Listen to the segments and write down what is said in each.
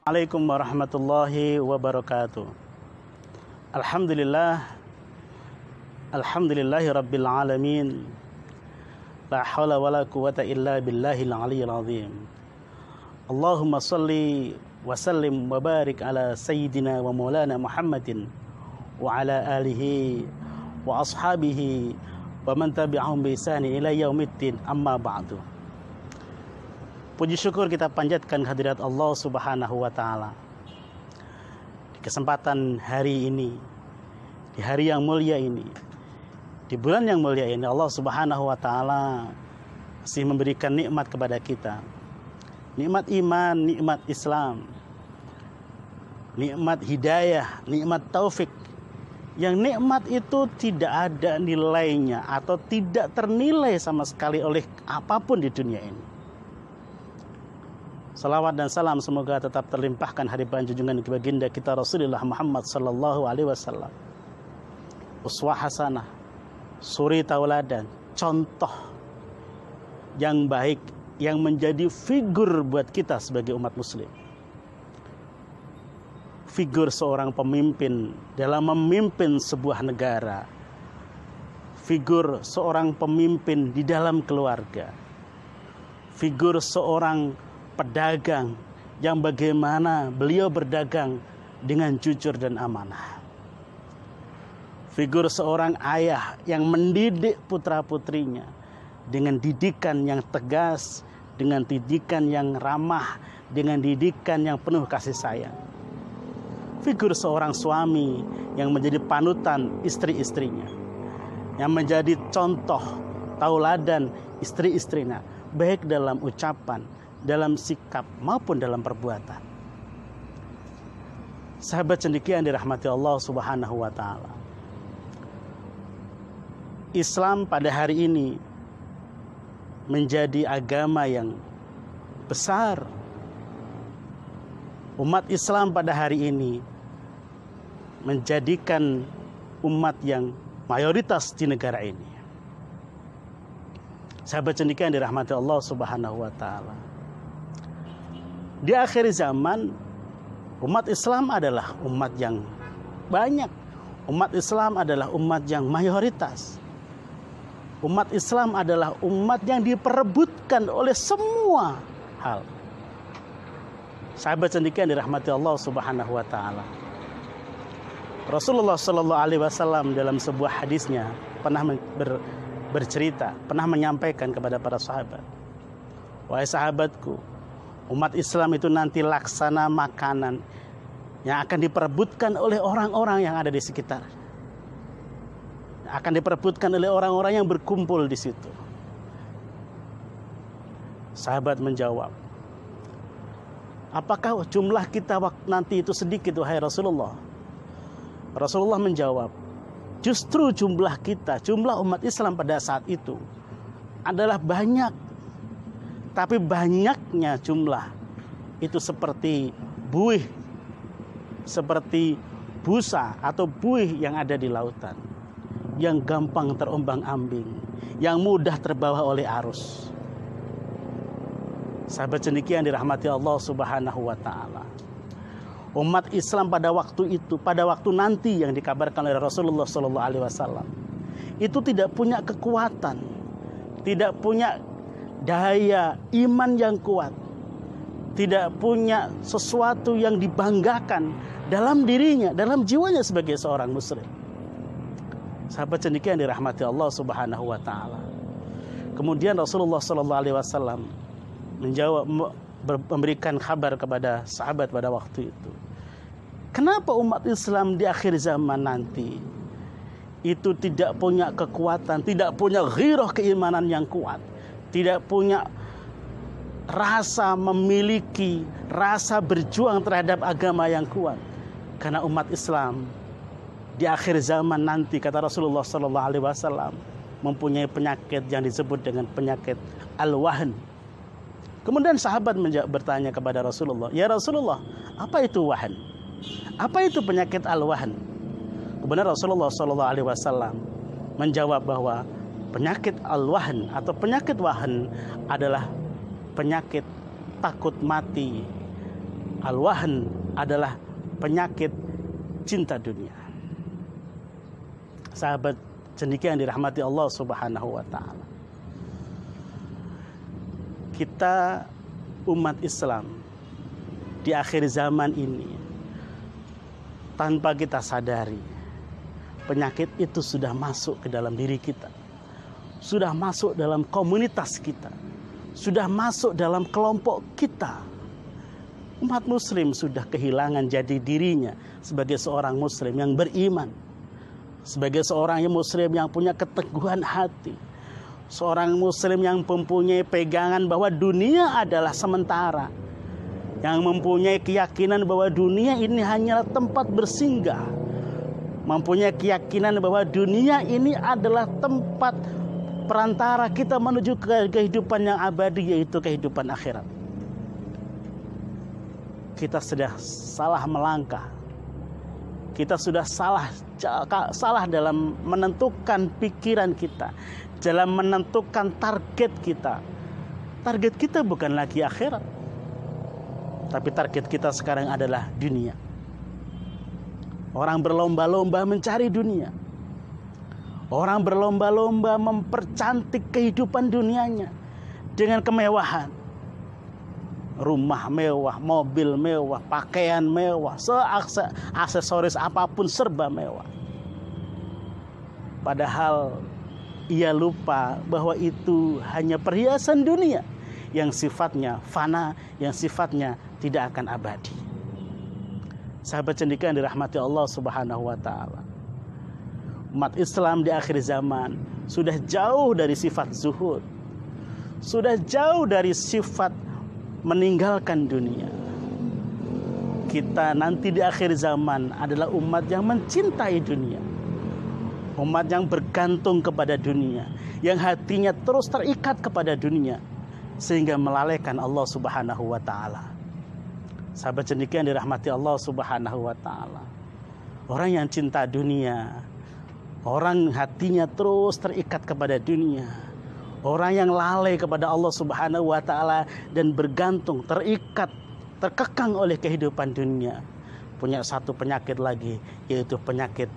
Assalamualaikum warahmatullahi wabarakatuh. Alhamdulillahi rabbil alamin. La hawla wa la quwata illa billahil aliyyil azim. Allahumma salli wa sallim wa barik ala sayyidina wa maulana Muhammadin wa ala alihi wa ashabihi wa man tabi'ahum bi ihsani ila yaumiddin, amma ba'du. Puji syukur kita panjatkan hadirat Allah Subhanahu wa taala. Di kesempatan hari ini, di hari yang mulia ini, di bulan yang mulia ini, Allah Subhanahu wa taala masih memberikan nikmat kepada kita. Nikmat iman, nikmat Islam, nikmat hidayah, nikmat taufik. Yang nikmat itu tidak ada nilainya atau tidak ternilai sama sekali oleh apapun di dunia ini. Salawat dan salam semoga tetap terlimpahkan hadirat junjungan baginda kita Rasulullah Muhammad sallallahu alaihi wasallam. Uswah hasanah, suri tauladan, contoh yang baik yang menjadi figur buat kita sebagai umat muslim. Figur seorang pemimpin dalam memimpin sebuah negara. Figur seorang pemimpin di dalam keluarga. Figur seorang pedagang yang bagaimana beliau berdagang dengan jujur dan amanah. Figur seorang ayah yang mendidik putra-putrinya dengan didikan yang tegas, dengan didikan yang ramah, dengan didikan yang penuh kasih sayang. Figur seorang suami yang menjadi panutan istri-istrinya, yang menjadi contoh tauladan istri-istrinya, baik dalam ucapan, dalam sikap maupun dalam perbuatan. Sahabat cendekia yang dirahmati Allah Subhanahu wa taala. Islam pada hari ini menjadi agama yang besar. Umat Islam pada hari ini menjadikan umat yang mayoritas di negara ini. Sahabat cendekia yang dirahmati Allah Subhanahu wa taala. Di akhir zaman, umat Islam adalah umat yang banyak. Umat Islam adalah umat yang mayoritas. Umat Islam adalah umat yang diperebutkan oleh semua hal. Sahabat cendekia yang dirahmati Allah Subhanahu wa taala. Rasulullah sallallahu alaihi wasallam dalam sebuah hadisnya pernah bercerita, pernah menyampaikan kepada para sahabat, "Wahai sahabatku, umat Islam itu nanti laksana makanan yang akan diperebutkan oleh orang-orang yang ada di sekitar. Akan diperebutkan oleh orang-orang yang berkumpul di situ." Sahabat menjawab, "Apakah jumlah kita nanti itu sedikit, wahai Rasulullah?" Rasulullah menjawab, "Justru jumlah kita, jumlah umat Islam pada saat itu adalah banyak. Tapi banyaknya jumlah itu seperti buih, seperti busa atau buih yang ada di lautan, yang gampang terombang-ambing, yang mudah terbawa oleh arus." Sahabat cendekia yang dirahmati Allah Subhanahu wa taala. Umat Islam pada waktu itu, pada waktu nanti yang dikabarkan oleh Rasulullah sallallahu alaihi wasallam, itu tidak punya kekuatan, tidak punya daya iman yang kuat, tidak punya sesuatu yang dibanggakan dalam dirinya, dalam jiwanya sebagai seorang muslim. Sahabat cendekia yang dirahmati Allah Subhanahu wa taala. Kemudian Rasulullah sallallahu alaihi wasallam memberikan kabar kepada sahabat pada waktu itu. Kenapa umat Islam di akhir zaman nanti itu tidak punya kekuatan, tidak punya ghirah keimanan yang kuat, tidak punya rasa memiliki, rasa berjuang terhadap agama yang kuat? Karena umat Islam di akhir zaman nanti, kata Rasulullah sallallahu alaihi wasallam, mempunyai penyakit yang disebut dengan penyakit al-wahn. Kemudian sahabat bertanya kepada Rasulullah, "Ya Rasulullah, apa itu wahn? Apa itu penyakit al-wahn?" Kemudian Rasulullah sallallahu alaihi wasallam menjawab bahwa penyakit al-wahn atau penyakit wahn adalah penyakit takut mati, Al-wahn adalah penyakit cinta dunia. Sahabat cendekia yang dirahmati Allah Subhanahu wa taala. Kita umat Islam di akhir zaman ini, tanpa kita sadari, penyakit itu sudah masuk ke dalam diri kita, sudah masuk dalam komunitas kita, sudah masuk dalam kelompok kita. Umat muslim sudah kehilangan jati dirinya sebagai seorang muslim yang beriman, sebagai seorang muslim yang punya keteguhan hati, seorang muslim yang mempunyai pegangan bahwa dunia adalah sementara, yang mempunyai keyakinan bahwa dunia ini hanyalah tempat bersinggah, mempunyai keyakinan bahwa dunia ini adalah tempat perantara kita menuju ke kehidupan yang abadi, yaitu kehidupan akhirat. Kita sudah salah melangkah. Kita sudah salah dalam menentukan pikiran kita, dalam menentukan target kita. Target kita bukan lagi akhirat, tapi target kita sekarang adalah dunia. Orang berlomba-lomba mencari dunia. Orang berlomba-lomba mempercantik kehidupan dunianya dengan kemewahan. Rumah mewah, mobil mewah, pakaian mewah, aksesoris apapun serba mewah. Padahal ia lupa bahwa itu hanya perhiasan dunia yang sifatnya fana, yang sifatnya tidak akan abadi. Sahabat cendekia yang dirahmati Allah Subhanahu wa taala. Umat Islam di akhir zaman sudah jauh dari sifat zuhud, sudah jauh dari sifat meninggalkan dunia. Kita nanti di akhir zaman adalah umat yang mencintai dunia, umat yang bergantung kepada dunia, yang hatinya terus terikat kepada dunia, sehingga melalaikan Allah Subhanahu wa taala. Sahabat cendekia yang dirahmati Allah Subhanahu wa taala, orang yang cinta dunia, orang hatinya terus terikat kepada dunia, orang yang lalai kepada Allah Subhanahu wa taala dan bergantung, terikat, terkekang oleh kehidupan dunia, punya satu penyakit lagi, yaitu penyakit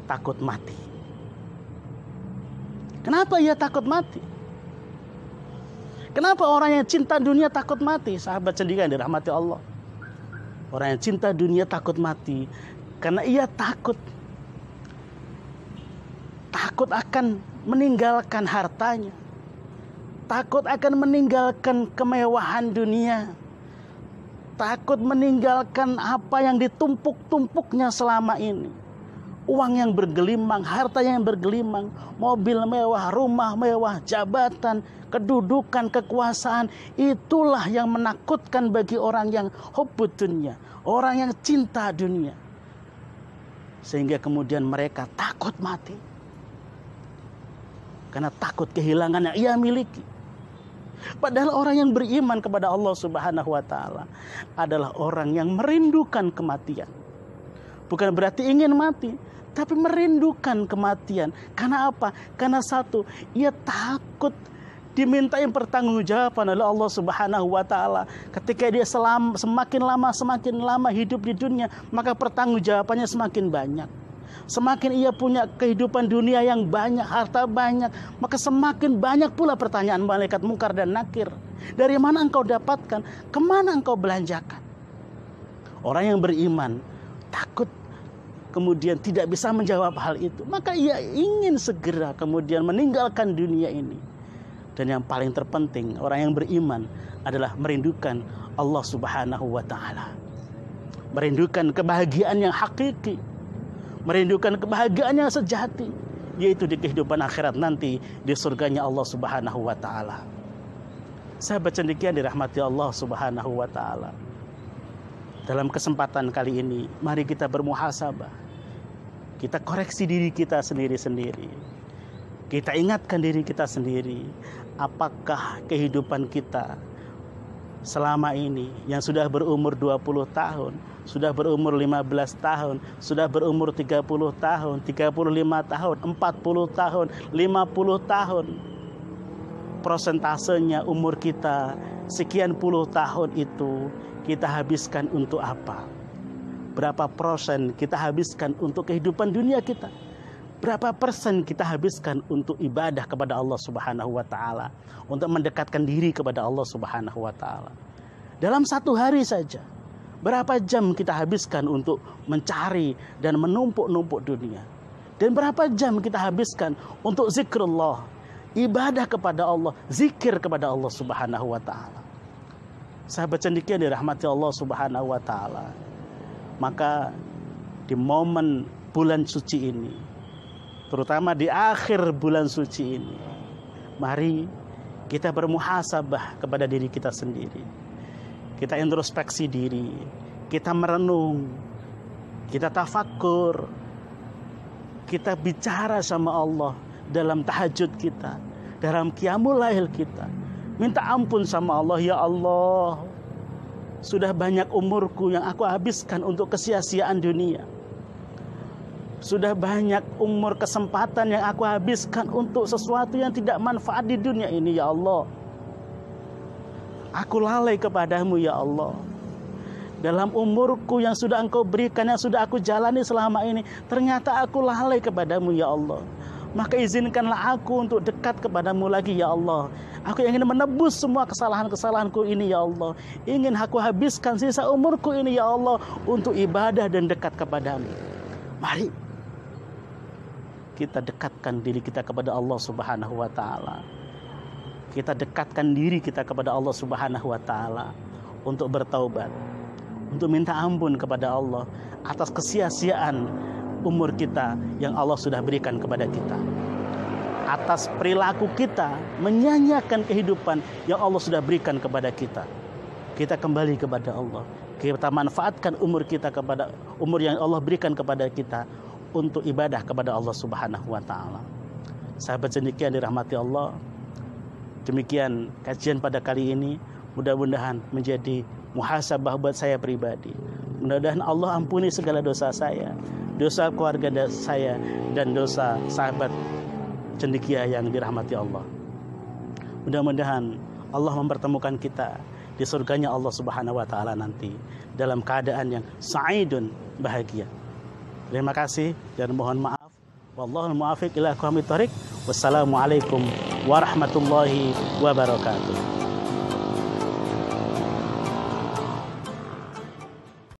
takut mati. Kenapa ia takut mati? Kenapa orang yang cinta dunia takut mati? Sahabat cendekia yang dirahmati Allah, orang yang cinta dunia takut mati karena ia takut akan meninggalkan hartanya, takut akan meninggalkan kemewahan dunia, takut meninggalkan apa yang ditumpuk-tumpuknya selama ini. Uang yang bergelimang, harta yang bergelimang, mobil mewah, rumah mewah, jabatan, kedudukan, kekuasaan. Itulah yang menakutkan bagi orang yang hubbud dunya, orang yang cinta dunia. Sehingga kemudian mereka takut mati, karena takut kehilangan yang ia miliki. Padahal orang yang beriman kepada Allah Subhanahu wa taala adalah orang yang merindukan kematian. Bukan berarti ingin mati, tapi merindukan kematian. Karena apa? Karena satu, ia takut dimintain pertanggungjawaban oleh Allah Subhanahu wa taala. Ketika dia semakin lama hidup di dunia, maka pertanggungjawabannya semakin banyak. Semakin ia punya kehidupan dunia yang banyak, harta banyak, maka semakin banyak pula pertanyaan malaikat mungkar dan nakir. Dari mana engkau dapatkan? Kemana engkau belanjakan? Orang yang beriman takut kemudian tidak bisa menjawab hal itu, maka ia ingin segera kemudian meninggalkan dunia ini. Dan yang paling terpenting, orang yang beriman adalah merindukan Allah Subhanahu wa taala, merindukan kebahagiaan yang hakiki, merindukan kebahagiaan yang sejati, yaitu di kehidupan akhirat nanti di surganya Allah Subhanahu wa taala. Sahabat cendekia dirahmati Allah Subhanahu wa taala. Dalam kesempatan kali ini, mari kita bermuhasabah. Kita koreksi diri kita sendiri-sendiri. Kita ingatkan diri kita sendiri, apakah kehidupan kita selama ini yang sudah berumur 20 tahun, sudah berumur 15 tahun, sudah berumur 30 tahun, 35 tahun, 40 tahun, 50 tahun. prosentasenya umur kita sekian puluh tahun itu kita habiskan untuk apa? Berapa persen kita habiskan untuk kehidupan dunia kita? Berapa persen kita habiskan untuk ibadah kepada Allah Subhanahu wa taala, untuk mendekatkan diri kepada Allah Subhanahu wa taala? Dalam satu hari saja, berapa jam kita habiskan untuk mencari dan menumpuk-numpuk dunia? Dan berapa jam kita habiskan untuk zikrullah, ibadah kepada Allah, zikir kepada Allah Subhanahu wa taala? Sahabat cendekia dirahmati Allah Subhanahu wa taala. Maka di momen bulan suci ini, terutama di akhir bulan suci ini, mari kita bermuhasabah kepada diri kita sendiri. Kita introspeksi diri, kita merenung, kita tafakur, kita bicara sama Allah dalam tahajud kita, dalam qiyamul lail kita. Minta ampun sama Allah, ya Allah, sudah banyak umurku yang aku habiskan untuk kesia-siaan dunia. Sudah banyak umur kesempatan yang aku habiskan untuk sesuatu yang tidak manfaat di dunia ini, ya Allah. Aku lalai kepadamu, ya Allah. Dalam umurku yang sudah Engkau berikan, yang sudah aku jalani selama ini, ternyata aku lalai kepadamu, ya Allah. Maka izinkanlah aku untuk dekat kepadamu lagi, ya Allah. Aku ingin menebus semua kesalahan-kesalahanku ini, ya Allah. Ingin aku habiskan sisa umurku ini, ya Allah, untuk ibadah dan dekat kepadamu. Mari kita dekatkan diri kita kepada Allah Subhanahu wa taala. Kita dekatkan diri kita kepada Allah Subhanahu wa taala untuk bertaubat, untuk minta ampun kepada Allah atas kesia-siaan umur kita yang Allah sudah berikan kepada kita, atas perilaku kita menyanyiakan kehidupan yang Allah sudah berikan kepada kita. Kita kembali kepada Allah. Kita manfaatkan umur kita kepada umur yang Allah berikan kepada kita untuk ibadah kepada Allah Subhanahu wa taala. Sahabat cendekia dirahmati Allah, demikian kajian pada kali ini. Mudah-mudahan menjadi muhasabah buat saya pribadi. Mudah-mudahan Allah ampuni segala dosa saya, dosa keluarga saya, dan dosa sahabat cendekia yang dirahmati Allah. Mudah-mudahan Allah mempertemukan kita di surganya Allah Subhanahu wa taala nanti dalam keadaan yang sa'idun, bahagia. Terima kasih dan mohon maaf. Wallahul muwaffiq ila aqwamit thoriq. Wassalamualaikum warahmatullahi wabarakatuh.